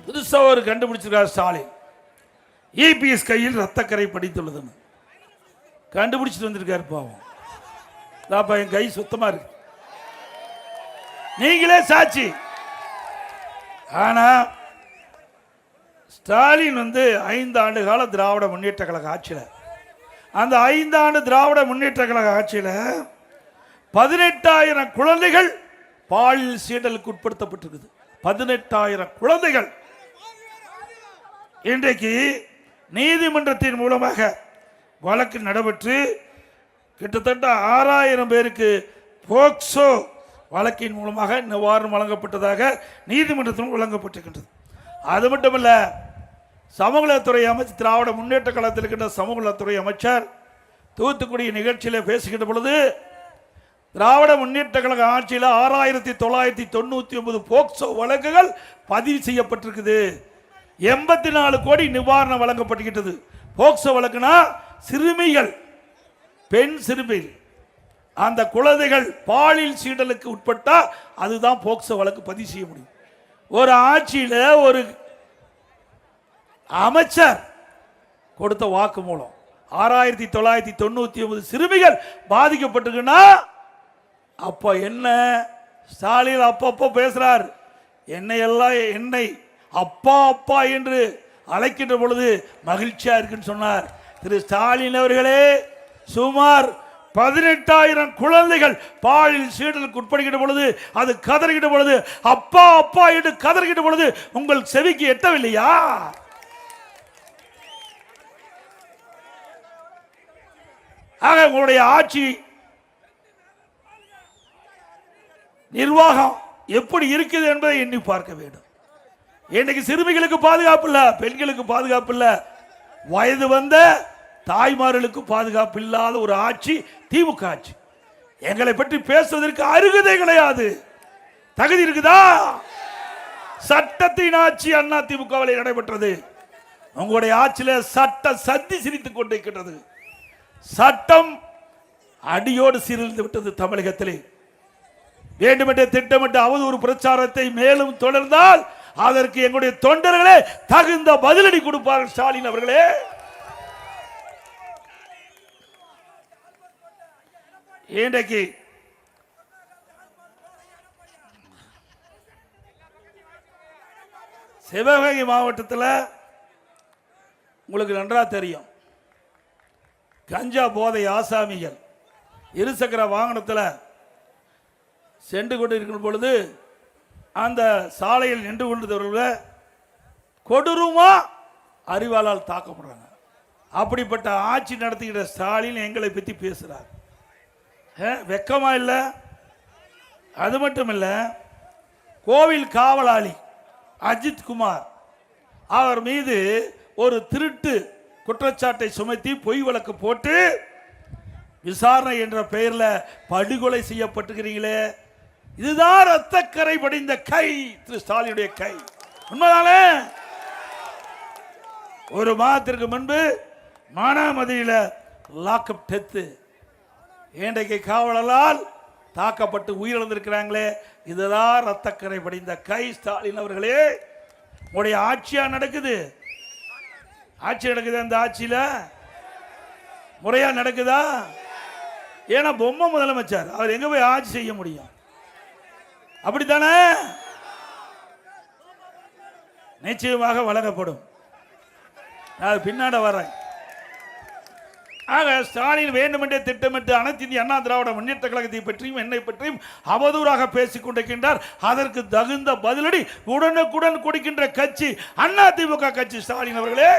புதுசாக ஒரு கண்டுபிடிச்சிருக்கார் ஸ்டாலின். இபிஎஸ் கையில் ரத்தக்கரை படித்துள்ளதுன்னு கண்டுபிடிச்சிட்டு வந்திருக்காரு. பாவம் தாப்பா, என் கை சுத்தமா இருக்கு, நீங்களே சாட்சி. ஆனா ஸ்டாலின் 5 ஆண்டு கால திராவிட முன்னேற்ற கழக ஆட்சியில், அந்த 5 ஆண்டு திராவிட முன்னேற்ற கழக ஆட்சியில் 18,000 குழந்தைகள் பாலியல் சீண்டலுக்கு உட்படுத்தப்பட்டிருக்குது. 18,000 குழந்தைகள். இன்றைக்கு நீதிமன்றத்தின் மூலமாக வழக்கு நடைபெற்று கிட்டத்தட்ட 6,000 பேருக்கு போக்சோ வழக்கின் மூலமாக நிவாரணம் வழங்கப்பட்டதாக நீதிமன்றத்திலும் வழங்கப்பட்டிருக்கின்றது. அது மட்டுமல்ல, சமூகநலத்துறை அமைச்சர், திராவிட முன்னேற்ற கழகத்தில் இருக்கின்ற சமூகநலத்துறை அமைச்சர் தூத்துக்குடி நிகழ்ச்சியில் பேசுகின்ற பொழுது, திராவிட முன்னேற்ற கழக ஆட்சியில் 6,999 போக்சோ வழக்குகள் பதிவு செய்யப்பட்டிருக்குது. 84 கோடி நிவாரணம் வழங்கப்பட்டிருக்கிறது. போக்சோ வழக்குனா சிறுமிகள், பெண் சிறுமிகள், அந்த குழந்தைகள் பாலியல் சீண்டலுக்கு உட்பட்டா அதுதான் போக்சோ வழக்கு பதிவு செய்ய முடியும். ஒரு ஆட்சியில் ஒரு அமைச்சர் கொடுத்த வாக்கு மூலம் 6,999 சிறுமிகள் பாதிக்கப்பட்டிருக்குன்னா அப்ப என்ன? ஸ்டாலின் அப்பப்போ பேசுறார், என்னை அப்பா அப்பா என்று அழைக்கின்ற பொழுது மகிழ்ச்சியா இருக்குன்னு சொன்னார் திரு ஸ்டாலின் அவர்களே. சுமார் 18,000 குழந்தைகள் பாலியல் சீண்டலுக்கு உட்படுகின்ற பொழுது, அது கதறுகின்ற பொழுது, அப்பா அப்பா என்று கதறுகின்ற பொழுது உங்கள் செவிக்கு எட்டவில்லையா? ஆக உங்களுடைய ஆட்சி நிர்வாகம் எப்படி இருக்குது என்பதை எண்ணி பார்க்க வேண்டும். இன்னைக்கு சிறுமிகளுக்கு பாதுகாப்பு இல்ல, பெண்களுக்கு பாதுகாப்பு இல்ல, வயது வந்த தாய்மார்களுக்கு பாதுகாப்பு இல்லாத ஒரு ஆட்சி திமுக ஆட்சி. எங்களை பற்றி பேசுவதற்கு அருகதை கிடையாது. தகுதி இருக்குதா? சட்டத்தின் ஆட்சி அண்ணா திமுகவில் நடைபெற்றது. உங்களுடைய ஆட்சியில் சட்ட சத்தி சிரித்துக் கொண்டிருக்கின்றது. சட்டம் அடியோடு சீரழிந்து விட்டது தமிழகத்திலே. வேண்டுமென்றே திட்டமிட்ட அவதூறு பிரச்சாரத்தை மேலும் தொடர்ந்தால் அதற்கு எங்களுடைய தொண்டர்களே தகுந்த பதிலடி கொடுப்பார்கள். ஸ்டாலின் அவர்களே, இன்றைக்கு சிவகங்கை மாவட்டத்தில் உங்களுக்கு நன்றா தெரியும், கஞ்சா போதை ஆசாமிகள் இருசக்கர வாகனத்தில் சென்று கொண்டு இருக்கும் பொழுது அந்த சாலையில் நின்று கொண்டிருந்தவர்கள் கொடூரமா அறிவாளால் தாக்கப்படுறாங்க. அப்படிப்பட்ட ஆட்சி நடத்துகிற ஸ்டாலின் எங்களை பற்றி பேசுறார். வெக்கமா இல்லை? அது மட்டும் இல்ல, கோவில் காவலாளி அஜித் குமார் அவர் மீது ஒரு திருட்டு குற்றச்சாட்டை சுமத்தி பொய் வழக்கு போட்டு விசாரணை என்ற பெயரில் படுகொலை செய்யப்பட்டிருக்கிறீங்களே, இதுதான் ரத்தக்கரை படிந்த கை, திரு ஸ்டாலினுடைய கை. உண்மைதானே? ஒரு மாதத்திற்கு முன்பு மானாமதியில் லாக்அப் டெத்து, இன்றைக்கு காவலால் தாக்கப்பட்டு உயிரிழந்திருக்கிறாங்களே, இதுதான் ரத்தக்கரை படிந்த கை. ஸ்டாலின் அவர்களே, உங்களுடைய ஆட்சியா நடக்குது, ஆட்சி நடக்குது. அந்த ஆட்சியில முறையா நடக்குதா? ஏன்னா பொம்மை முதலமைச்சர், அவர் எங்க போய் ஆட்சி செய்ய முடியும்? அப்படித்தானே? நிச்சயமாக வழங்கப்படும். நான் பின்னாட வரேன். ஆக ஸ்டாலின் வேண்டுமென்றே திட்டமிட்டு அனைத்து இந்திய அண்ணா திராவிட முன்னேற்ற கழகத்தை பற்றியும் என்னை பற்றியும் அவதூறாக பேசிக் கொண்டிருக்கின்றார். அதற்கு தகுந்த பதிலடி உடனுக்குடன் கொடுக்கின்ற கட்சி அண்ணா திமுக கட்சி. ஸ்டாலின் அவர்களே,